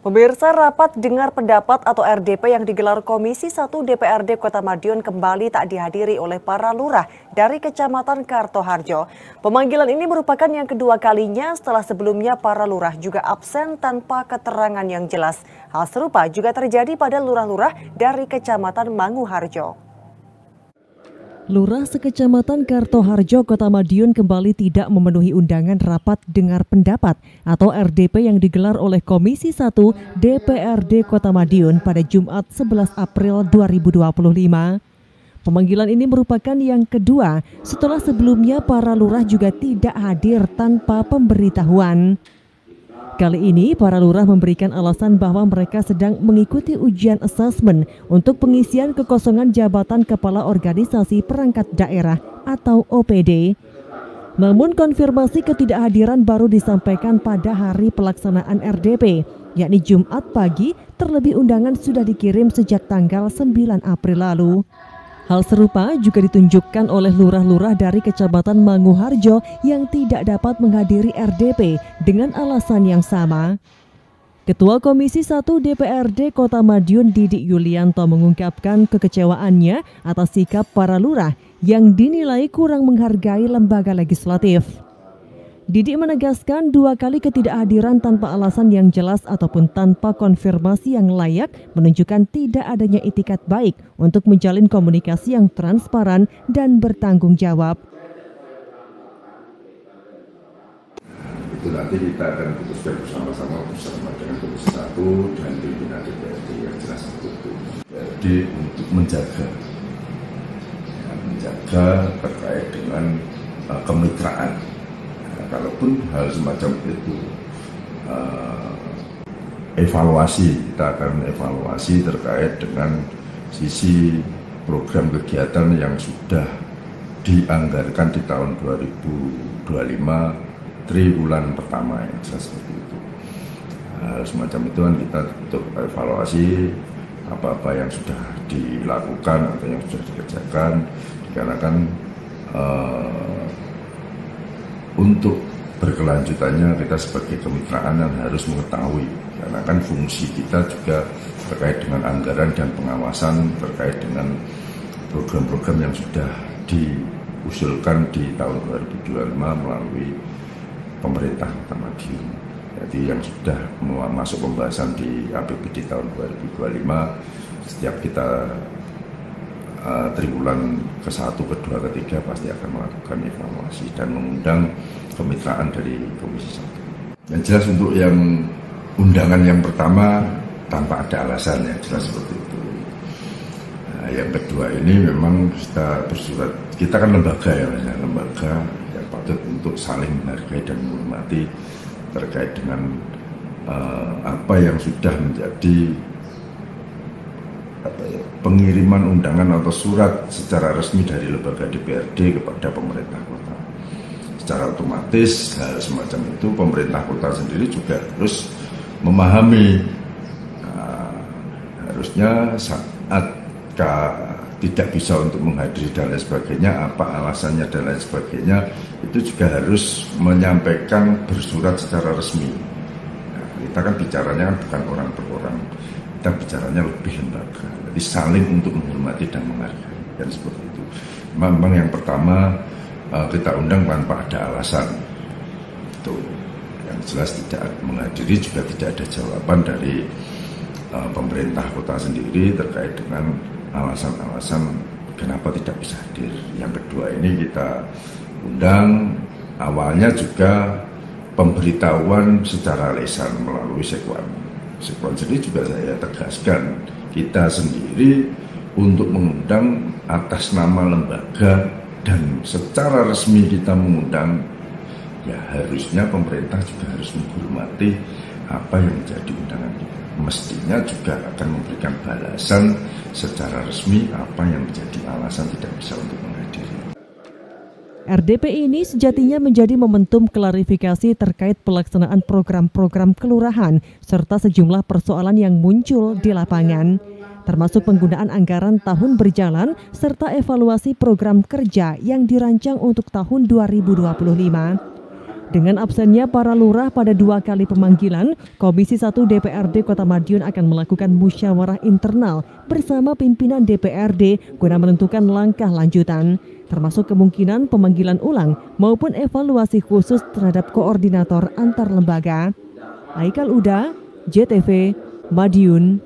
Pemirsa, rapat dengar pendapat atau RDP yang digelar Komisi 1 DPRD Kota Madiun kembali tak dihadiri oleh para lurah dari Kecamatan Kartoharjo. Pemanggilan ini merupakan yang kedua kalinya setelah sebelumnya para lurah juga absen tanpa keterangan yang jelas. Hal serupa juga terjadi pada lurah-lurah dari Kecamatan Manguharjo. Lurah sekecamatan Kartoharjo, Kota Madiun kembali tidak memenuhi undangan rapat dengar pendapat atau RDP yang digelar oleh Komisi 1 DPRD Kota Madiun pada Jumat 11 April 2025. Pemanggilan ini merupakan yang kedua setelah sebelumnya para lurah juga tidak hadir tanpa pemberitahuan. Kali ini para lurah memberikan alasan bahwa mereka sedang mengikuti ujian asesmen untuk pengisian kekosongan jabatan Kepala Organisasi Perangkat Daerah atau OPD. Namun konfirmasi ketidakhadiran baru disampaikan pada hari pelaksanaan RDP, yakni Jumat pagi, terlebih undangan sudah dikirim sejak tanggal 9 April lalu. Hal serupa juga ditunjukkan oleh lurah-lurah dari Kecamatan Manguharjo yang tidak dapat menghadiri RDP dengan alasan yang sama. Ketua Komisi 1 DPRD Kota Madiun Didik Yulianto mengungkapkan kekecewaannya atas sikap para lurah yang dinilai kurang menghargai lembaga legislatif. Didik menegaskan dua kali ketidakhadiran tanpa alasan yang jelas ataupun tanpa konfirmasi yang layak menunjukkan tidak adanya itikat baik untuk menjalin komunikasi yang transparan dan bertanggung jawab. Itu nanti kita akan putuskan bersama dengan Komisi 1 dan pimpinan DPRD yang jelas itu. Jadi untuk menjaga terkait dengan kemitraan. Kalaupun hal semacam itu evaluasi, kita akan evaluasi terkait dengan sisi program kegiatan yang sudah dianggarkan di tahun 2025 triwulan pertama yang jelas seperti itu. Hal semacam itu kan kita untuk evaluasi apa-apa yang sudah dilakukan atau yang sudah dikerjakan, dikarenakan untuk berkelanjutannya kita sebagai kemitraan yang harus mengetahui, karena kan fungsi kita juga terkait dengan anggaran dan pengawasan terkait dengan program-program yang sudah diusulkan di tahun 2025 melalui pemerintah Kota Madiun. Jadi yang sudah masuk pembahasan di APBD tahun 2025, setiap kita triwulan ke-1, ke-2, ke-3 pasti akan melakukan evaluasi dan mengundang kemitraan dari Komisi 1. Yang jelas untuk yang undangan yang pertama tanpa ada alasan, yang jelas seperti itu. Nah, yang kedua ini memang kita bersurat, kita kan lembaga ya, lembaga yang patut untuk saling menghargai dan menghormati terkait dengan apa yang sudah menjadi pengiriman undangan atau surat secara resmi dari lembaga DPRD kepada pemerintah kota. Secara otomatis hal semacam itu pemerintah kota sendiri juga harus memahami, harusnya saat tidak bisa untuk menghadiri dan lain sebagainya, apa alasannya dan lain sebagainya, itu juga harus menyampaikan bersurat secara resmi. Nah, kita kan bicaranya kan bukan orang per orang, kita bicaranya lebih lembaga. Jadi saling untuk menghormati dan menghargai, dan seperti itu. Memang yang pertama kita undang tanpa ada alasan. Itu yang jelas tidak menghadiri, juga tidak ada jawaban dari pemerintah kota sendiri terkait dengan alasan-alasan kenapa tidak bisa hadir. Yang kedua ini kita undang, awalnya juga pemberitahuan secara lisan melalui sekwan. Sekwan sendiri juga saya tegaskan, kita sendiri untuk mengundang atas nama lembaga dan secara resmi kita mengundang, ya harusnya pemerintah juga harus menghormati apa yang menjadi undangan kita. Mestinya juga akan memberikan balasan secara resmi apa yang menjadi alasan tidak bisa untuk menghadiri. RDP ini sejatinya menjadi momentum klarifikasi terkait pelaksanaan program-program kelurahan serta sejumlah persoalan yang muncul di lapangan, termasuk penggunaan anggaran tahun berjalan serta evaluasi program kerja yang dirancang untuk tahun 2025. Dengan absennya para lurah pada 2 kali pemanggilan, Komisi 1 DPRD Kota Madiun akan melakukan musyawarah internal bersama pimpinan DPRD guna menentukan langkah lanjutan, termasuk kemungkinan pemanggilan ulang maupun evaluasi khusus terhadap koordinator antar lembaga. Aikal Uda, JTV, Madiun.